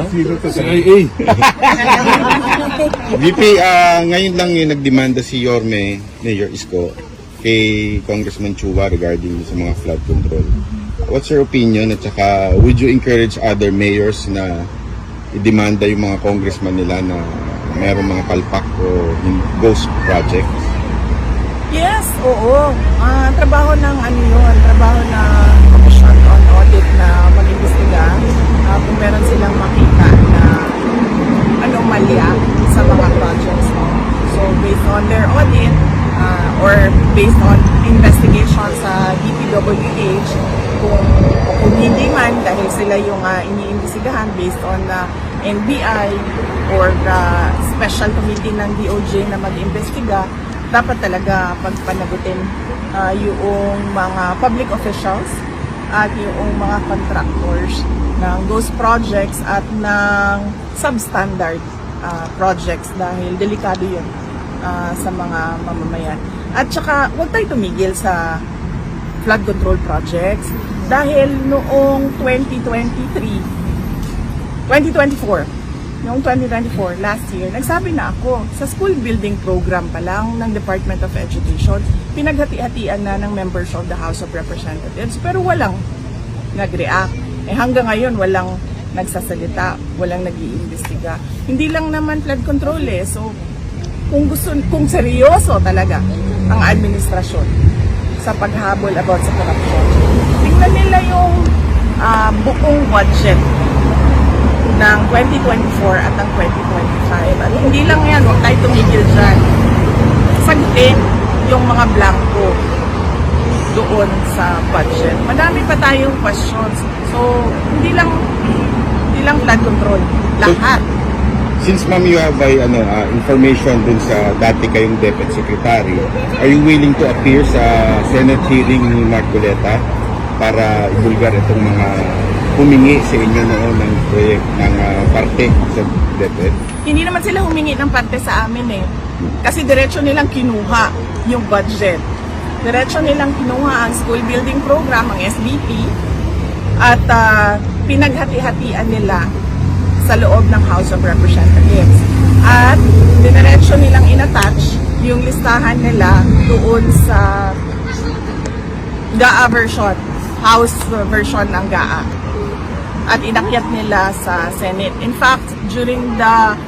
Sino to? CIA. VP, ngayon lang yung nagdemanda si Yorme, Mayor Isko, kay Congressman Chua regarding sa mga flood control. What's your opinion at saka would you encourage other mayors na i-demanda yung mga congressman nila na mayroong mga palpak o ghost projects? Yes, oo. Trabaho ng trabaho ng Commission on Audit na mag-imbestiga kung meron silang makita na anomalya sa mga projects. So based on their audit or based on investigation sa DPWH, kung hindi man dahil sila yung iniimbestigahan based on NBI or the special committee ng DOJ na mag-imbestiga, dapat talaga pagpanagutin yung mga public officials at yung mga contractors ng ghost projects at ng substandard projects dahil delikado yun sa mga mamamayan. At saka huwag tayo tumigil sa flood control projects dahil noong 2024, last year, nagsabi na ako, sa school building program pa lang ng Department of Education, pinaghati-hatian na ng members of the House of Representatives, pero walang nag-react. Hanggang ngayon, walang nagsasalita, walang nag-iimbestiga. Hindi lang naman flood control so kung seryoso talaga ang administrasyon sa paghabol about sa corruption, tingnan nila yung buong budget ng 2024 at ng 2025. At hindi lang yan, huwag tayo tumigil dyan. Sagutin yung mga blanco doon sa budget. Madami pa tayong questions. So, hindi lang flood control. Lahat. Since ma'am you have information dun sa dati kayong Deputy Secretary, are you willing to appear sa Senate hearing ni Marcoleta para ibulgar itong mga humingi sa inyo noon ng proyekt ng parte sa DepEd? Hindi naman sila humingi ng parte sa amin Kasi diretso nilang kinuha yung budget. Diretso nilang kinuha ang school building program, ang SBP, at pinaghati-hatian nila sa loob ng House of Representatives. At diretso nilang inattach yung listahan nila doon sa GAA version, House version ng GAA. At inakyat nila sa Senate. In fact, during the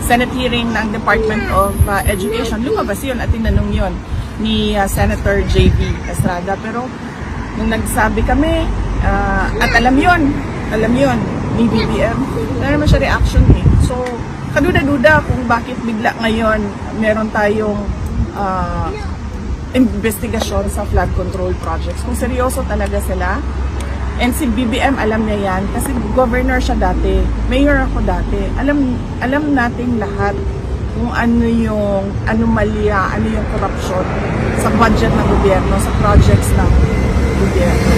Senate hearing ng Department of Education, lumabas yun at tinanong yun ni Senator J.B. Estrada. Pero nung nagsabi kami, at alam yun ni BBM, wala naman siya reaction So, kaduda-duda kung bakit bigla ngayon meron tayong investigasyon sa flood control projects. Kung seryoso talaga sila, and si BBM alam niya yan kasi governor siya dati, mayor ako dati. Alam natin lahat kung ano yung anomalya, ano yung corruption sa budget ng gobyerno, sa projects ng gobyerno.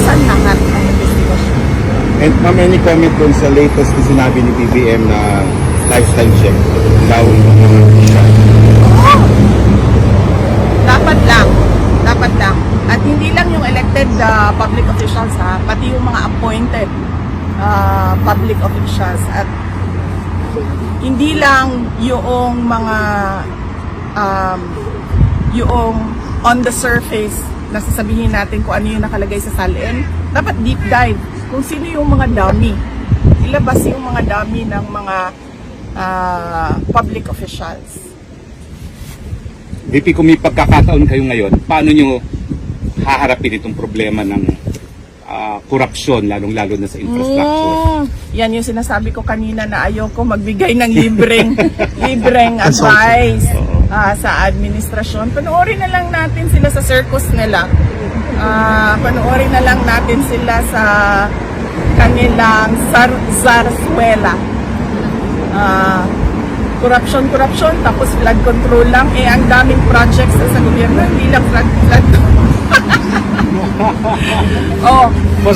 Saan lahat ang investigasyon? And ma'am, any comment dun sa latest na sinabi ni BBM na lifetime check daw yung mga official? Dapat lang. At hindi lang yung elected public officials pati yung mga appointed public officials. At hindi lang yung mga yung on the surface na sasabihin natin kung ano yung nakalagay sa salin. Dapat deep dive kung sino yung mga dummy. Ilabas yung mga dummy ng mga public officials. VP, kung may pagkakataon kayo ngayon, paano nyo haharapin itong problema ng korupsyon, lalong-lalo na sa infrastructure? Yan yung sinasabi ko kanina na ayoko magbigay ng libreng advice sa administrasyon. Panoorin na lang natin sila sa circus nila. Panoorin na lang natin sila sa kanilang zarzuela. Corruption, tapos flood control lang. Ang daming projects sa gobyerno, hindi lang flood.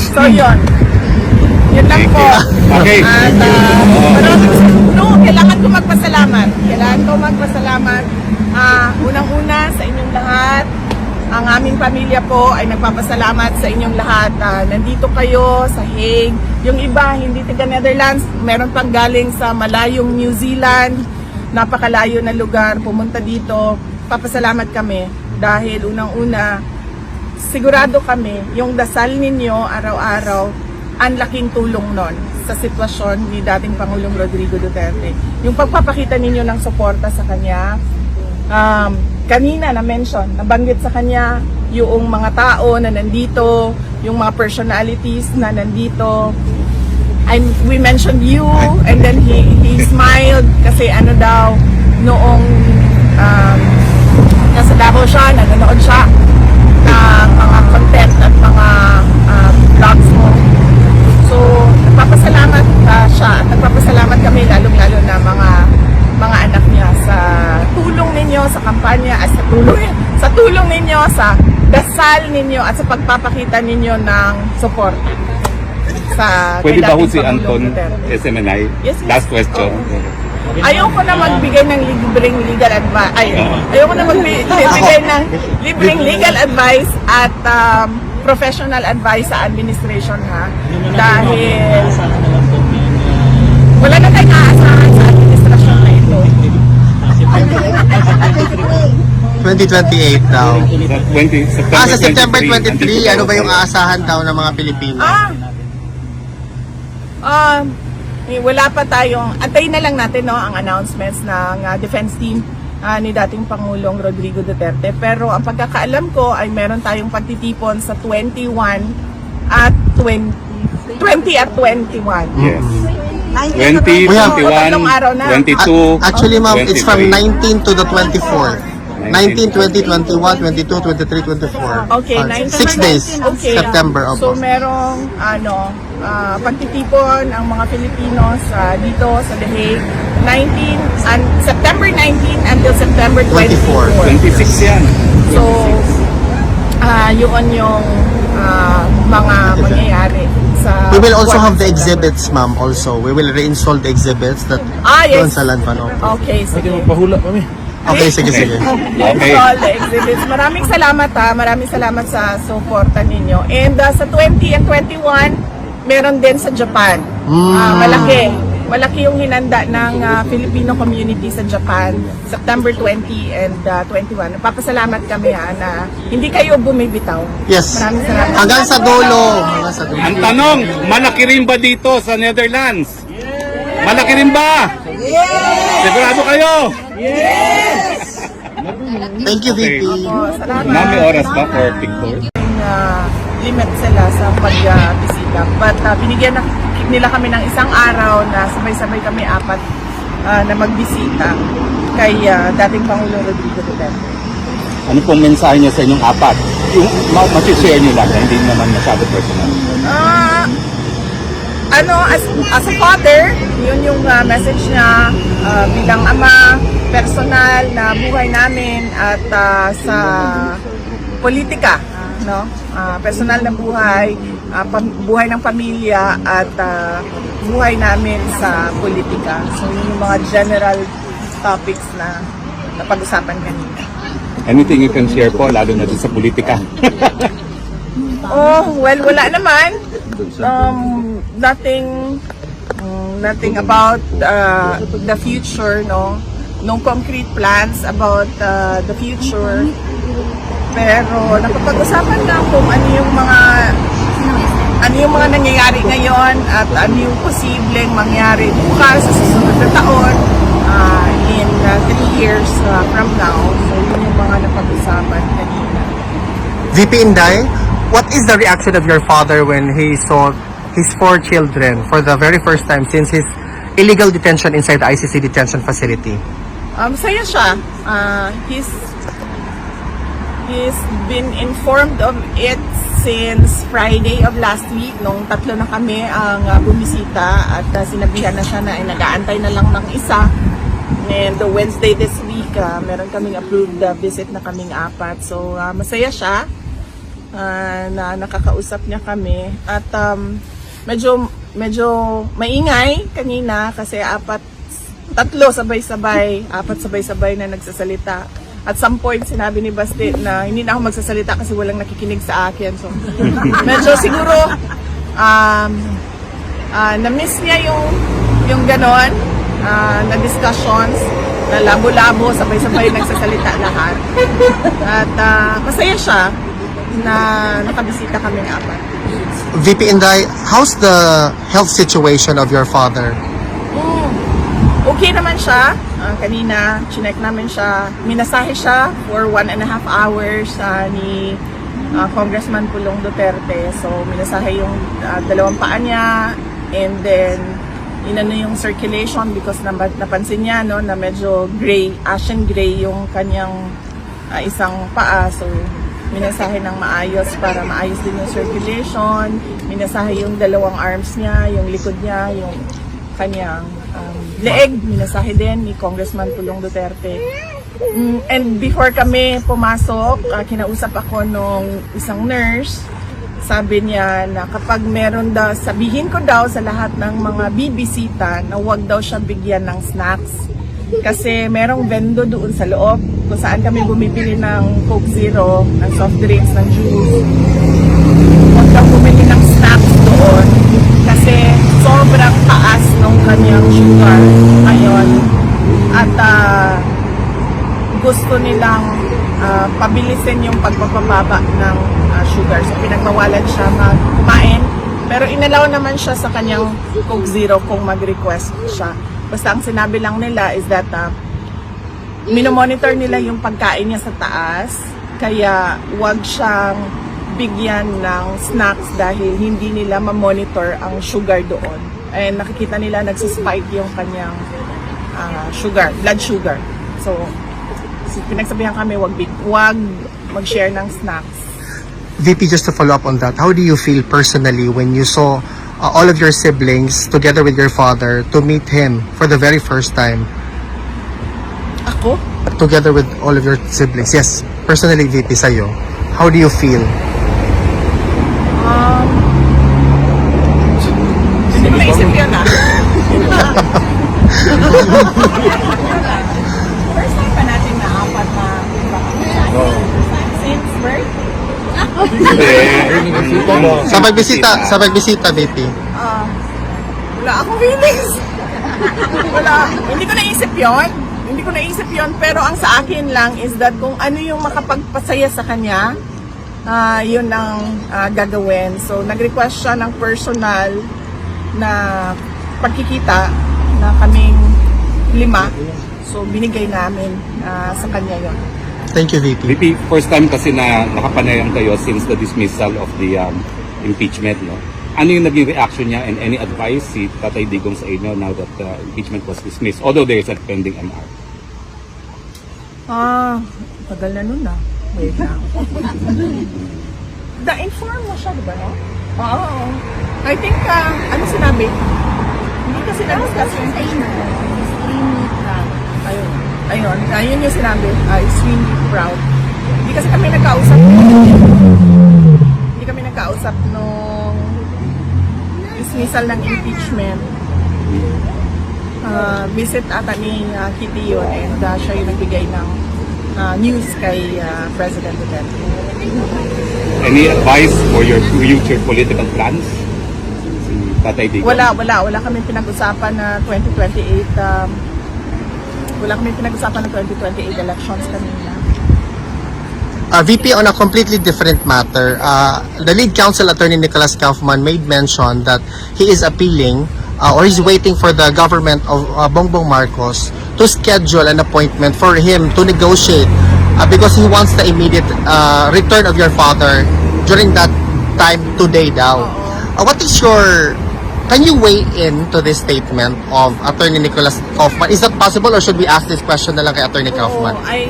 So yun. Yun lang po. Okay. At, kailangan ko magpasalamat. Unang-una sa inyong lahat. Ang aming pamilya po ay nagpapasalamat sa inyong lahat. Nandito kayo sa Hague. Yung iba, hindi taga Netherlands. Meron pang galing sa malayong New Zealand. Napakalayo na lugar. Pumunta dito. Papasalamat kami. Dahil unang-una, sigurado kami, yung dasal ninyo araw-araw, ang laking tulong nun sa sitwasyon ni dating Pangulong Rodrigo Duterte. Yung pagpapakita ninyo ng suporta sa kanya, kanina na-mention, nabanggit sa kanya yung mga tao na nandito, yung mga personalities na nandito. We mentioned you, and then he smiled kasi ano daw, noong nasa Davao siya, nanonood siya ng mga content at mga vlogs mo. So, nagpapasalamat siya at nagpapasalamat kami lalong-lalo na mga anak niya sa tulong ninyo sa kampanya at sa tulong ninyo sa dasal ninyo at sa pagpapakita ninyo ng support sa Pwede ba ho kay si dating Pangulong Anton Duterte. SMNI? Yes, yes. Last question. Ayoko na magbigay ng libreng legal advice. Ayoko na magbigay ng libreng legal advice at professional advice sa administration, ha. Dahil wala na tayong aasahan sa administrasyon na ito. 2028 daw. Sa September 23, andito ano ba tayo. yung aasahan daw ng mga Pilipino? Wala pa tayong, antayin na lang natin, no, ang announcements ng defense team ni dating Pangulong Rodrigo Duterte. Pero ang pagkakaalam ko ay meron tayong pagtitipon sa 21 at 20 at 21. Yes. 20, We have- 21, tatlong araw na. 22, Actually, ma'am, it's from 23. 19 to the 24. 19, 20, 21, 22, 23, 24. Okay, 6 days. Okay. September, So opo. merong pagtitipon ang mga Pilipino sa dito sa The Hague, September 19 until September 24. 26 yan. So yun yung mga mangyayari sa We will also have the exhibits, ma'am, also. We will reinstall the exhibits that yes. doon sa Lanfano. Okay, sige. Okay, sige, sige. Okay. All the exhibits. Maraming salamat, ha. Maraming salamat sa suporta ninyo. And sa 20 and 21, meron din sa Japan. Malaki. Malaki yung hinanda ng Filipino community sa Japan. September 20 and 21. Papasalamat kami, ha, na hindi kayo bumibitaw. Yes. Maraming salamat. Hanggang sa dulo. Hanggang sa dulo. Ang tanong, malaki rin ba dito sa Netherlands? Malaki rin ba? Yes! Sigurado kayo? Thank you, VP. Salamat. Mami, oras ba for pictures? Limit sila sa pagbisita. But binigyan nila kami ng isang araw na sabay-sabay kami apat na magbisita kay dating Pangulong Rodrigo Duterte. Ano pong mensahe niya sa inyong apat? Yung masishare niyo lang, hindi naman masyado personal. As a father, yun yung message niya bilang ama, personal na buhay namin at sa politika, no? Personal na buhay, buhay ng pamilya at buhay namin sa politika. So yun yung mga general topics na napag-usapan kanina. Anything you can share po, lalo na din sa politika? Wala naman. Nothing about the future, no? No concrete plans about the future. Pero napapag-usapan lang kung ano yung mga nangyayari ngayon at ano yung posibleng mangyari bukas sa susunod na taon in 3 years from now. So yun yung mga napag-usapan kanina. VP Inday, what is the reaction of your father when he saw his 4 children for the very first time since his illegal detention inside the ICC detention facility? Saya siya. He's been informed of it since Friday of last week nung tatlo na kami ang bumisita at sinabihan na siya na nag-aantay na lang ng isa. And Wednesday this week, meron kaming approved visit na kaming apat. So masaya siya na nakakausap niya kami. At medyo maingay kanina kasi apat sabay-sabay na nagsasalita at some point sinabi ni Basti na hindi na ako magsasalita kasi walang nakikinig sa akin. So medyo siguro na-miss niya yung ganon na discussions, na labo-labo, sabay-sabay nagsasalita lahat. At masaya siya na nakabisita kaming apat. VP Inday, how's the health situation of your father? Okay naman siya. Kanina, chinek namin siya. Minasahe siya for 1.5 hours ni Congressman Pulong Duterte. So, minasahe yung dalawang paa niya. And then, inano yung circulation because napansin niya no, na medyo gray, ashen gray yung kanyang isang paa. So, minasahe ng maayos para maayos din yung circulation. Minasahe yung dalawang arms niya, yung likod niya, yung kanyang leeg. Minasahe din ni Congressman Pulong Duterte. And before kami pumasok, kinausap ako nung isang nurse. Sabi niya na kapag meron daw, sabihin ko daw sa lahat ng mga bibisita na huwag daw siya bigyan ng snacks. Kasi merong vendo doon sa loob kung saan kami bumibili ng Coke Zero, ng soft drinks, ng juice. Huwag daw bumili ng snacks doon kasi sobrang taas ng kanyang sugar ngayon. At gusto nilang pabilisin yung pagpapababa ng sugar. So pinagbawalan siya kumain. Pero inalaw naman siya sa kanyang Coke Zero kung mag-request siya. Basta ang sinabi lang nila is that minomonitor nila yung pagkain niya sa taas. Kaya wag siyang bigyan ng snacks dahil hindi nila ma-monitor ang sugar doon. And nakikita nila nagsispike yung kanyang sugar, blood sugar. So, pinagsabihan kami wag mag-share ng snacks. VP, just to follow up on that, how do you feel personally when you saw all of your siblings together with your father to meet him for the very first time? Ako? Together with all of your siblings. Yes, personally, VP, sa'yo. How do you feel? Hindi ko naisip yun First time pa natin na apat na since birth? Sa pagbisita, VP. Wala akong feelings. Wala. Hindi ko naisip yon. Pero ang sa akin lang is that kung ano yung makapagpasaya sa kanya, yun ang gagawin. So, nag-request siya ng personal na pagkikita na kaming 5. So, binigay namin sa kanya yon. Thank you, VP. VP, first time kasi na nakapanayam kayo since the dismissal of the impeachment, no? Ano yung naging reaction niya and any advice si Tatay Digong sa inyo now that impeachment was dismissed, although there is a pending MR? Tagal na nun Wait lang. Na-inform mo siya, di ba, no? Oo. I think, ano sinabi? Hindi kasi na-discuss yung ayun yung sinabi, extremely proud. Hindi kasi kami nagkausap nung dismissal ng impeachment. Visit ata ni Kitty yun and siya yung nagbigay ng news kay President Duterte. Any advice for your future political plans? Si Tatay Digong? Wala kami pinag-usapan na 2028 wala kami pinag-usapan ng 2028 elections kanina. VP, on a completely different matter, the lead counsel attorney Nicholas Kaufman made mention that he is appealing or he's waiting for the government of Bongbong Marcos to schedule an appointment for him to negotiate because he wants the immediate return of your father during that time today daw. What is your... Can you weigh in to this statement of Attorney Nicholas Kaufman? Is that possible or should we ask this question na lang kay Attorney Kaufman? I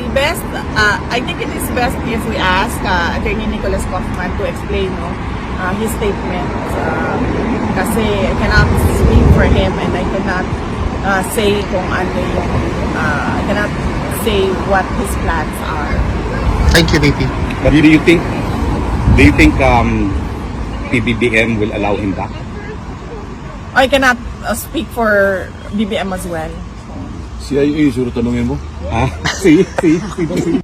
think it is best if we ask Attorney Nicholas Kaufman to explain his statement. Kasi I cannot speak for him and I cannot say kung ano yung I cannot say what his plans are. Thank you, VP. But do you think PBBM will allow him back? I cannot speak for BBM as well. CIA, siguro tanungin mo? See.